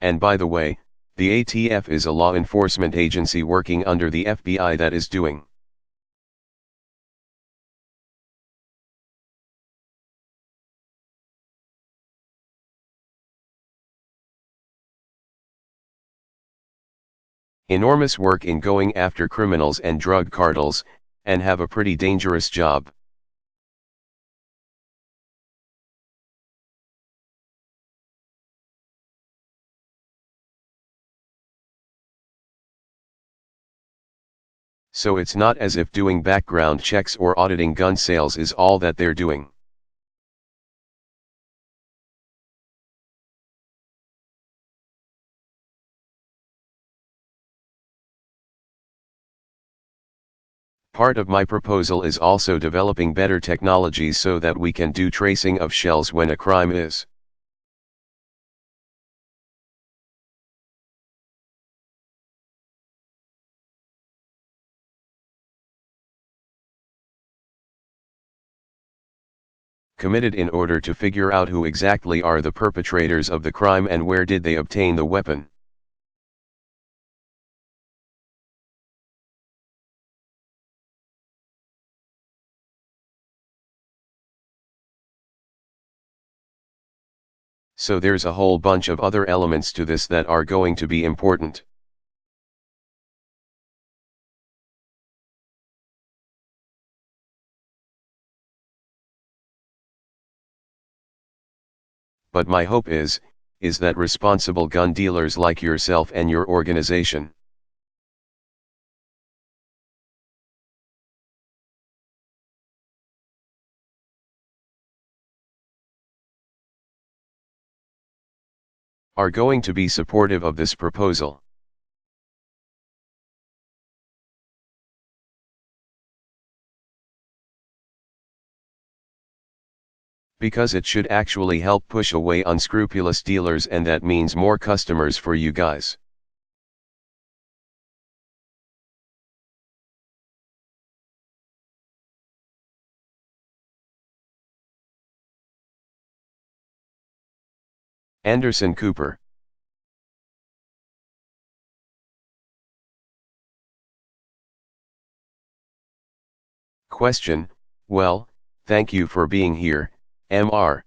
And by the way, the ATF is a law enforcement agency working under the FBI that is doing enormous work in going after criminals and drug cartels, and have a pretty dangerous job. So it's not as if doing background checks or auditing gun sales is all that they're doing. Part of my proposal is also developing better technologies so that we can do tracing of shells when a crime is committed in order to figure out who exactly are the perpetrators of the crime and where did they obtain the weapon. So there's a whole bunch of other elements to this that are going to be important. But my hope is that responsible gun dealers like yourself and your organization are going to be supportive of this proposal. Because it should actually help push away unscrupulous dealers, and that means more customers for you guys. Anderson Cooper. Question: well, thank you for being here, Mr.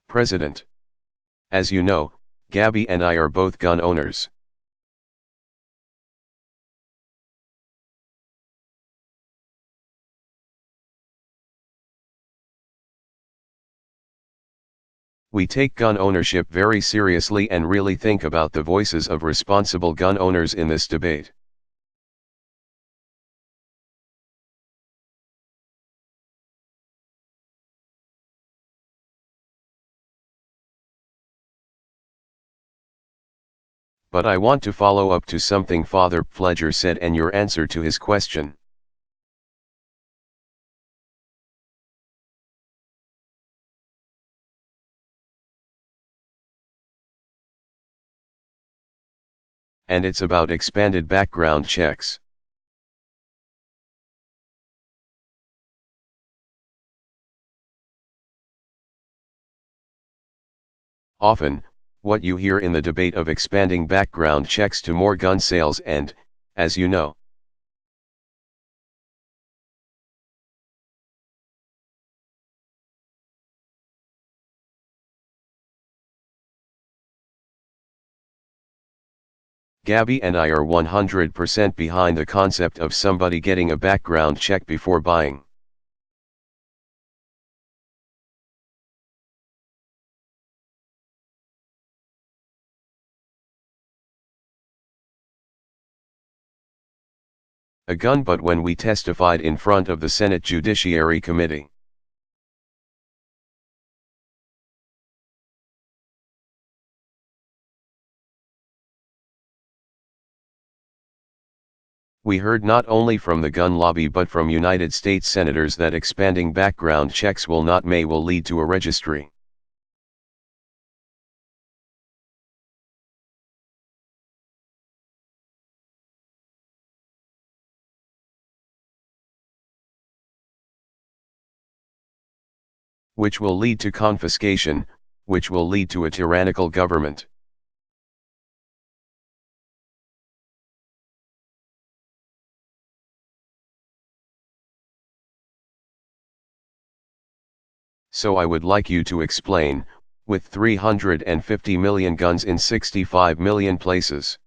President. As you know, Gabby and I are both gun owners. We take gun ownership very seriously and really think about the voices of responsible gun owners in this debate. But I want to follow up to something Father Pfleger said and your answer to his question. And it's about expanded background checks. Often, what you hear in the debate of expanding background checks to more gun sales and, as you know, Gabby and I are 100% behind the concept of somebody getting a background check before buying. A gun. But when we testified in front of the Senate Judiciary Committee, we heard not only from the gun lobby but from United States senators that expanding background checks will lead to a registry. which will lead to confiscation, which will lead to a tyrannical government. So I would like you to explain, with 350 million guns in 65 million places.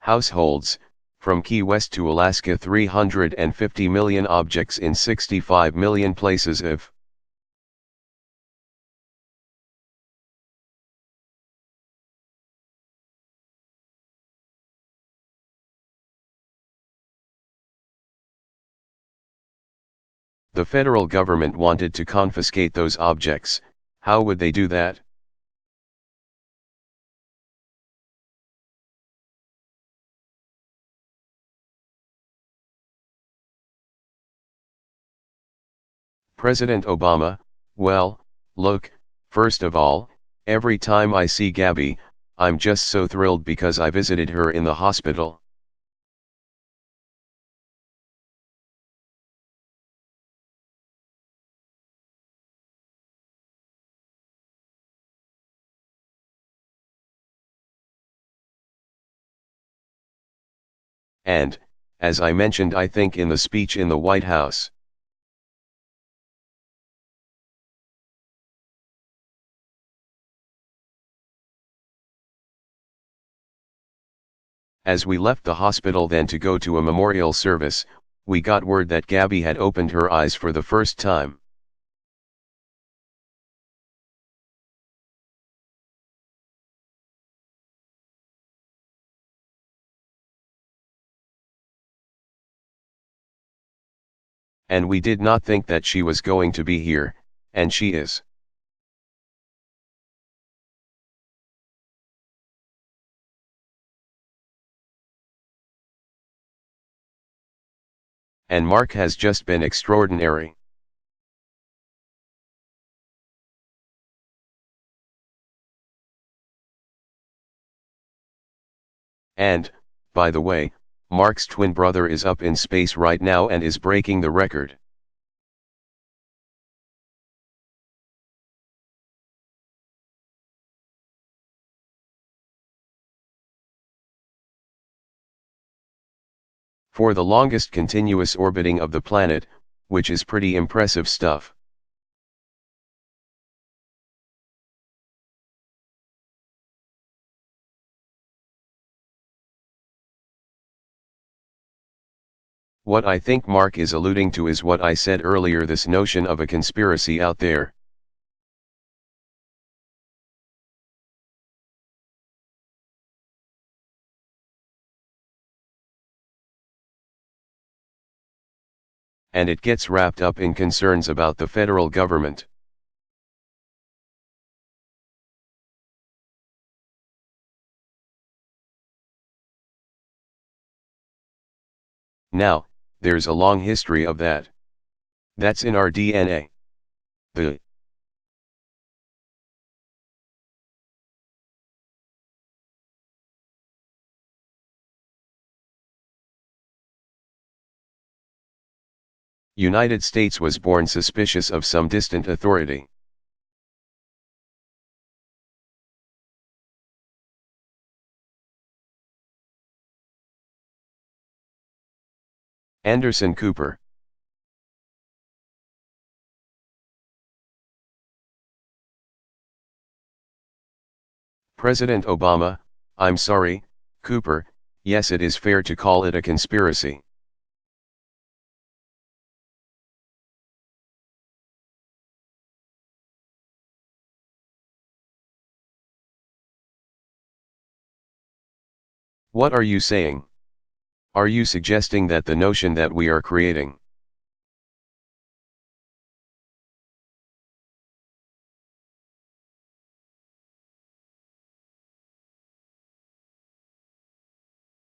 Households, from Key West to Alaska, 350 million objects in 65 million places. If the federal government wanted to confiscate those objects, how would they do that? President Obama, well, look, first of all, every time I see Gabby, I'm just so thrilled because I visited her in the hospital. And, as I mentioned I think in the speech in the White House, as we left the hospital then to go to a memorial service, we got word that Gabby had opened her eyes for the first time. And we did not think that she was going to be here, and she is. And Mark has just been extraordinary. And, by the way, Mark's twin brother is up in space right now and is breaking the record. For the longest continuous orbiting of the planet, which is pretty impressive stuff. What I think Mark is alluding to is what I said earlier, this notion of a conspiracy out there. And it gets wrapped up in concerns about the federal government. Now, there's a long history of that. That's in our DNA. The United States was born suspicious of some distant authority. Anderson Cooper. President Obama, I'm sorry, Cooper, yes, it is fair to call it a conspiracy. What are you saying? Are you suggesting that the notion that we are creating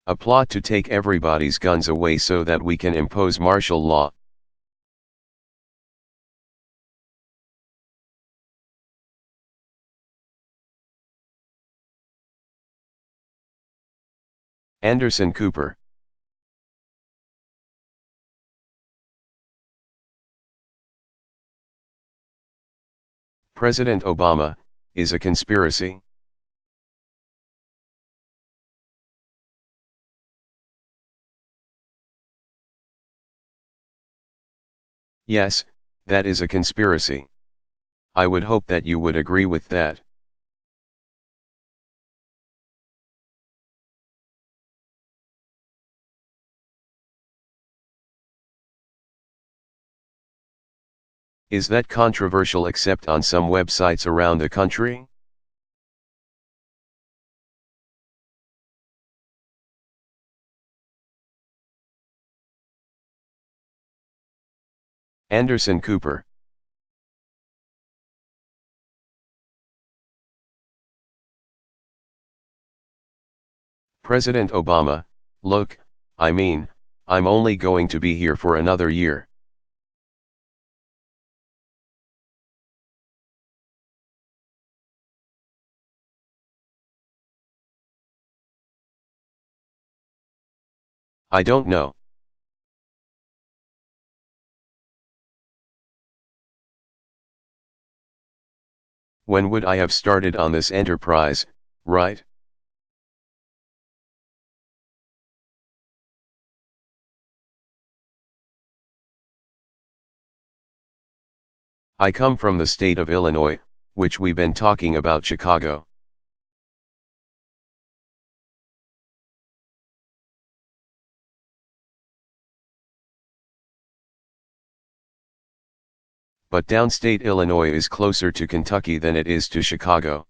a plot to take everybody's guns away so that we can impose martial law? Anderson Cooper. President Obama is a conspiracy. Yes, that is a conspiracy. I would hope that you would agree with that. Is that controversial except on some websites around the country? Anderson Cooper. President Obama, look, I'm only going to be here for another year. I don't know. When would I have started on this enterprise, right? I come from the state of Illinois, which we've been talking about Chicago. But downstate Illinois is closer to Kentucky than it is to Chicago.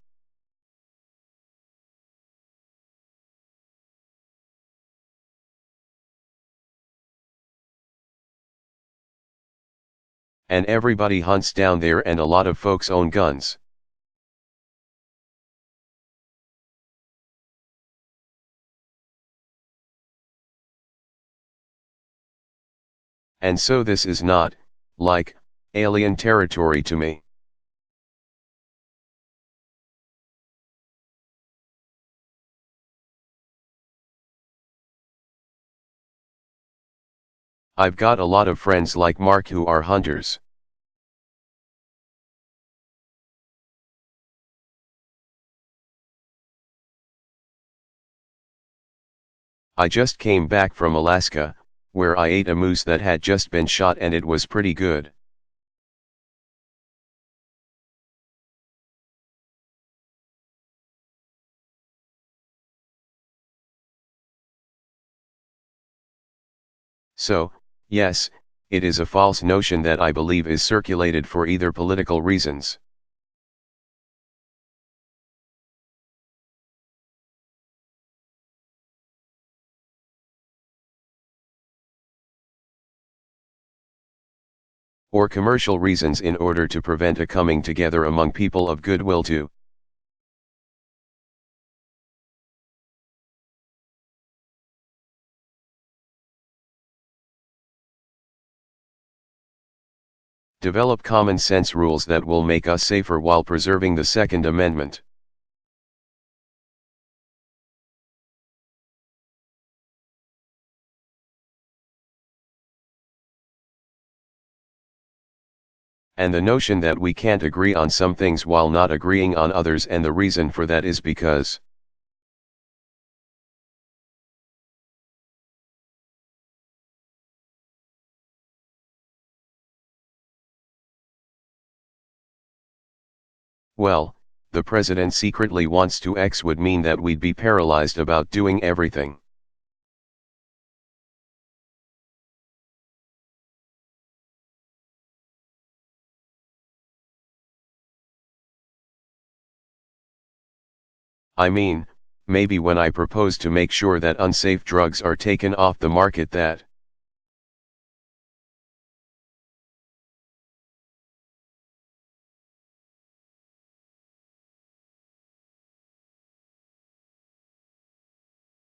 And everybody hunts down there and a lot of folks own guns. And so this is not, like, alien territory to me. I've got a lot of friends like Mark who are hunters. I just came back from Alaska, where I ate a moose that had just been shot and it was pretty good. So, yes, it is a false notion that I believe is circulated for either political reasons. Or commercial reasons in order to prevent a coming together among people of goodwill to develop common sense rules that will make us safer while preserving the Second Amendment. And the notion that we can't agree on some things while not agreeing on others, and the reason for that is because well, the president secretly wants to X would mean that we'd be paralyzed about doing everything. I mean, maybe when I propose to make sure that unsafe drugs are taken off the market, that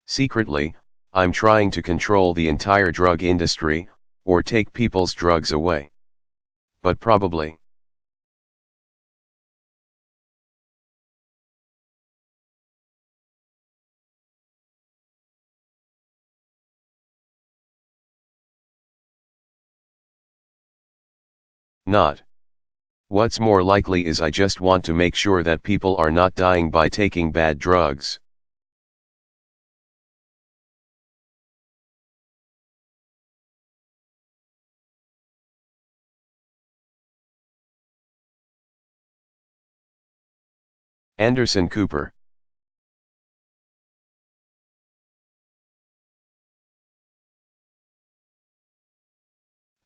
secretly, I'm trying to control the entire drug industry, or take people's drugs away. But probably. Not. What's more likely is I just want to make sure that people are not dying by taking bad drugs. Anderson Cooper.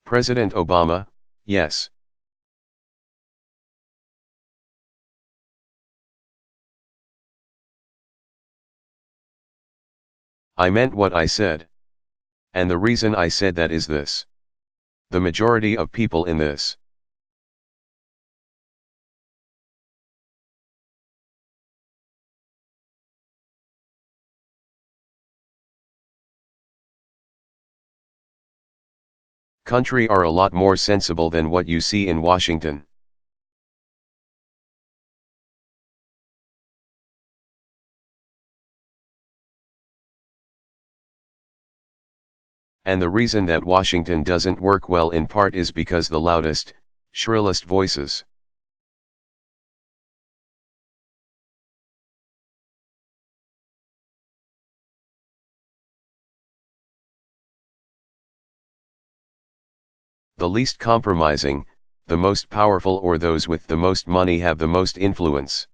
President Obama, yes. I meant what I said. And the reason I said that is this. The majority of people in this country are a lot more sensible than what you see in Washington. And the reason that Washington doesn't work well in part is because the loudest, shrillest voices. The least compromising, the most powerful or those with the most money have the most influence.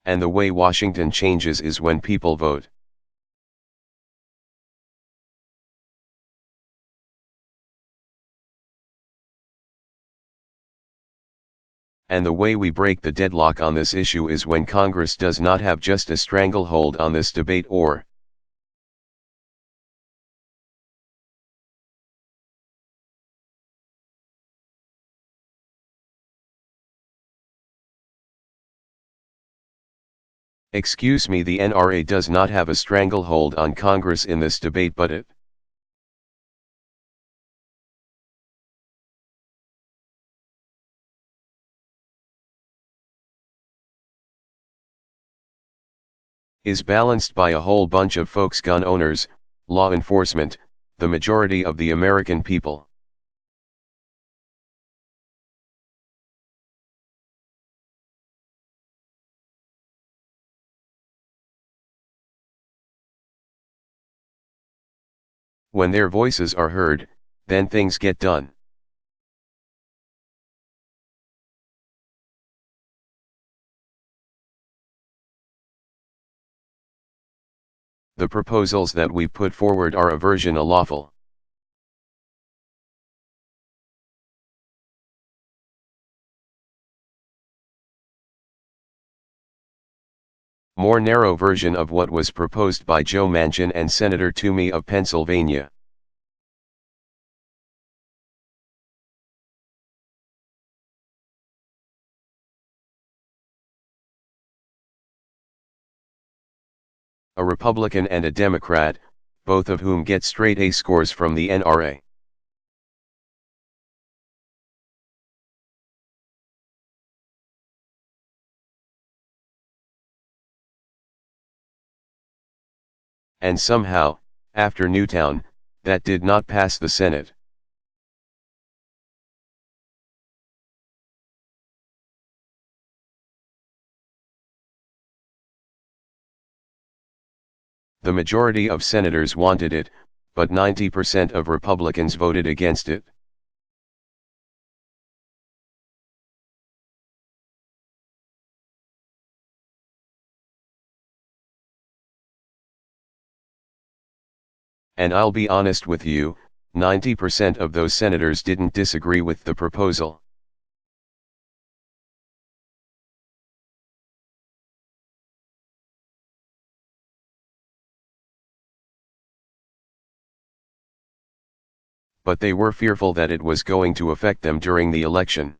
And the way Washington changes is when people vote. And the way we break the deadlock on this issue is when Congress does not have just a stranglehold on this debate or excuse me, the NRA does not have a stranglehold on Congress in this debate, but it is balanced by a whole bunch of folks, gun owners, law enforcement, the majority of the American people. When their voices are heard, then things get done. The proposals that we put forward are a version of lawful. More narrow version of what was proposed by Joe Manchin and Senator Toomey of Pennsylvania. A Republican and a Democrat, both of whom get straight A scores from the NRA. And somehow, after Newtown, that did not pass the Senate. The majority of senators wanted it, but 90% of Republicans voted against it. And I'll be honest with you, 90% of those senators didn't disagree with the proposal. But they were fearful that it was going to affect them during the election.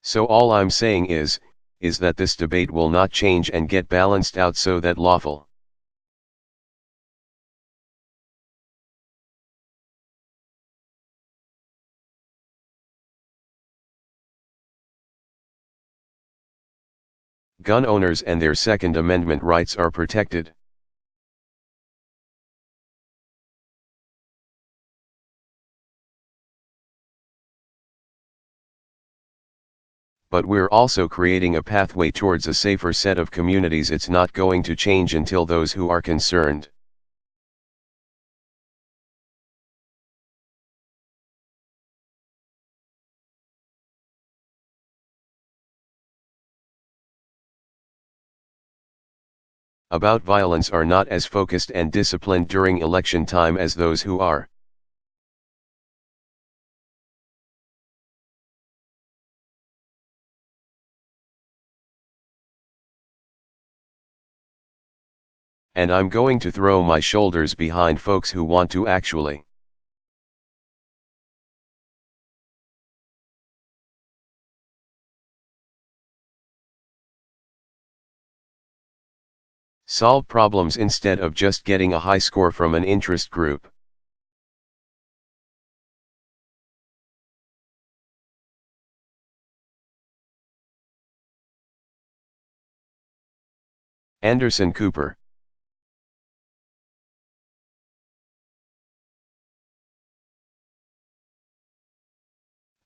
So all I'm saying is that this debate will not change and get balanced out so that lawful Gun owners and their Second Amendment rights are protected. But we're also creating a pathway towards a safer set of communities. It's not going to change until those who are concerned about violence are not as focused and disciplined during election time as those who are. And I'm going to throw my shoulders behind folks who want to actually solve problems instead of just getting a high score from an interest group. Anderson Cooper.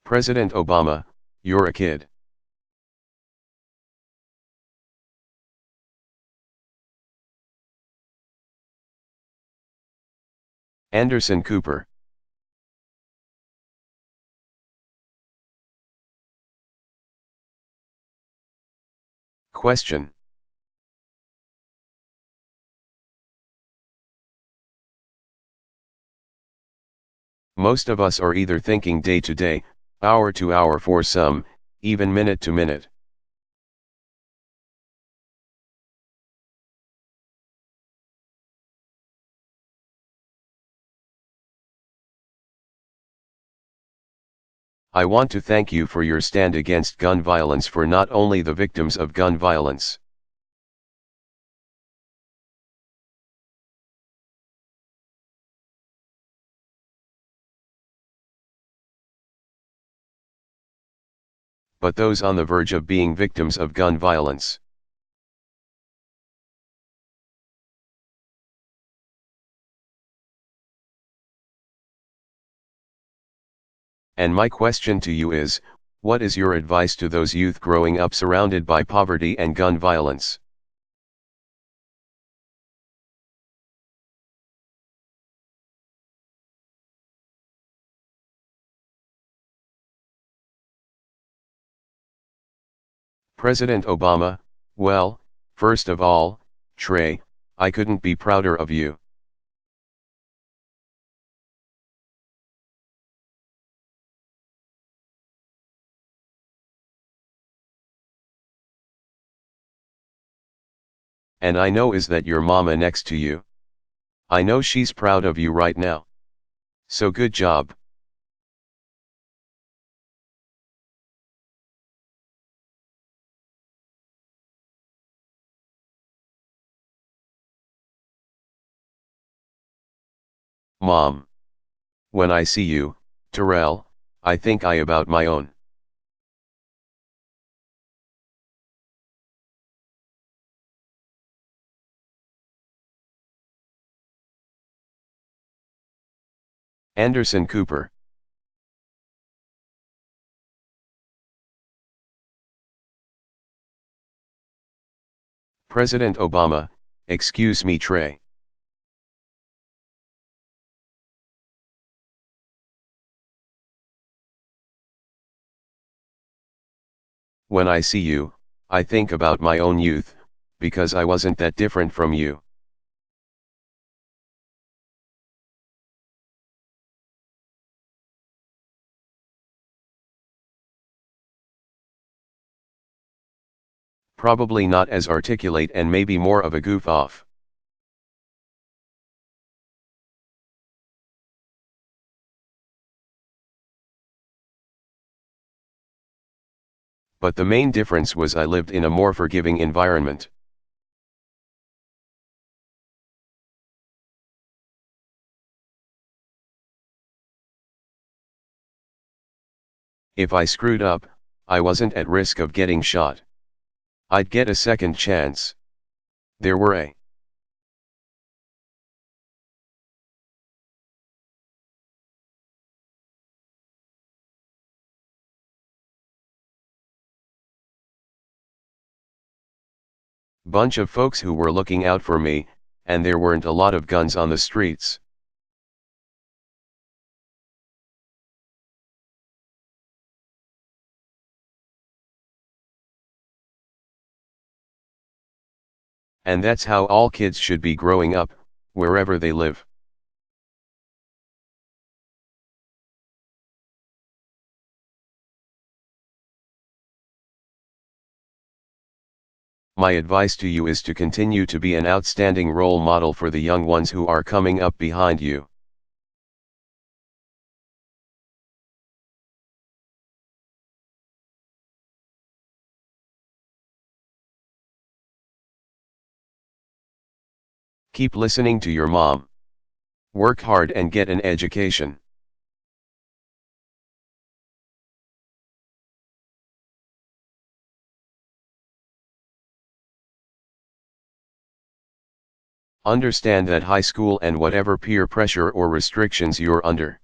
President Obama, you're a kid. Anderson Cooper. Question. Most of us are either thinking day to day, hour to hour, for some, even minute to minute. I want to thank you for your stand against gun violence, for not only the victims of gun violence, but those on the verge of being victims of gun violence. And my question to you is, what is your advice to those youth growing up surrounded by poverty and gun violence? President Obama, well, first of all, Trey, I couldn't be prouder of you. And I know is that your mama next to you. I know she's proud of you right now. So good job. Mom. When I see you, Terrell, I think I about my own. Anderson Cooper. President Obama, excuse me, Trey. When I see you, I think about my own youth, because I wasn't that different from you. Probably not as articulate and maybe more of a goof off. But the main difference was I lived in a more forgiving environment. If I screwed up, I wasn't at risk of getting shot. I'd get a second chance. There were a bunch of folks who were looking out for me, and there weren't a lot of guns on the streets. And that's how all kids should be growing up, wherever they live. My advice to you is to continue to be an outstanding role model for the young ones who are coming up behind you. Keep listening to your mom. Work hard and get an education. Understand that high school and whatever peer pressure or restrictions you're under.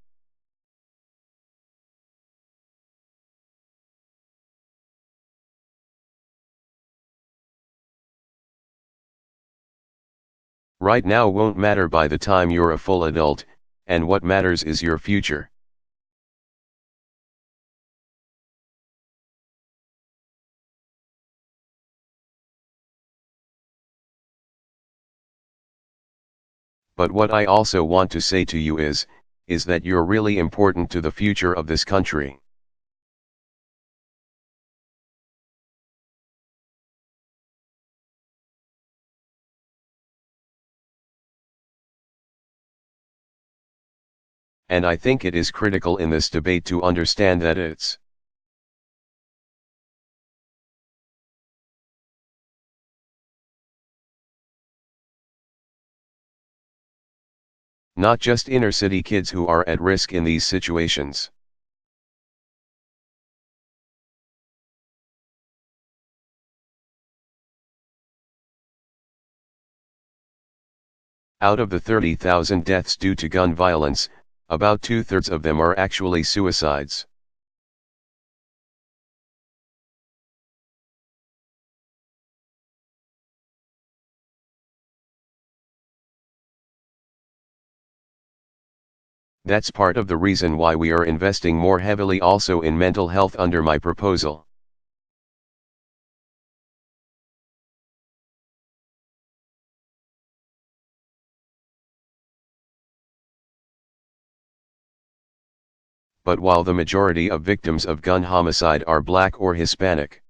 Right now won't matter by the time you're a full adult, and what matters is your future. But what I also want to say to you is that you're really important to the future of this country. And I think it is critical in this debate to understand that it's not just inner city kids who are at risk in these situations. Out of the 30,000 deaths due to gun violence, about 2/3 of them are actually suicides. That's part of the reason why we are investing more heavily also in mental health under my proposal. But while the majority of victims of gun homicide are Black or Hispanic,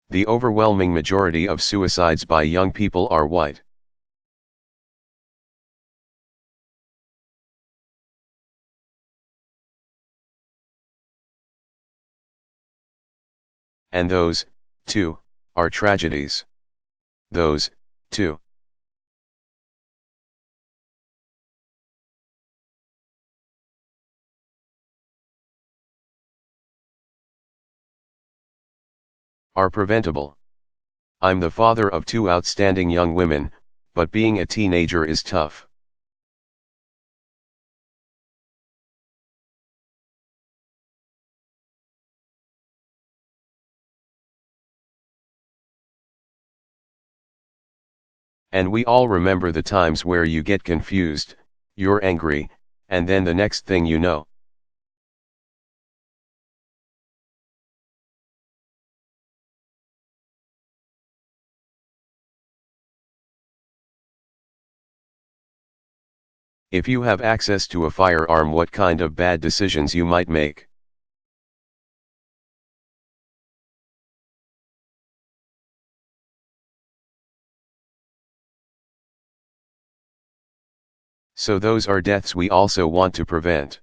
the overwhelming majority of suicides by young people are white. And those, too, are tragedies. Those, too, are preventable. I'm the father of two outstanding young women, but being a teenager is tough. And we all remember the times where you get confused, you're angry, and then the next thing you know, if you have access to a firearm, what kind of bad decisions you might make. So those are deaths we also want to prevent.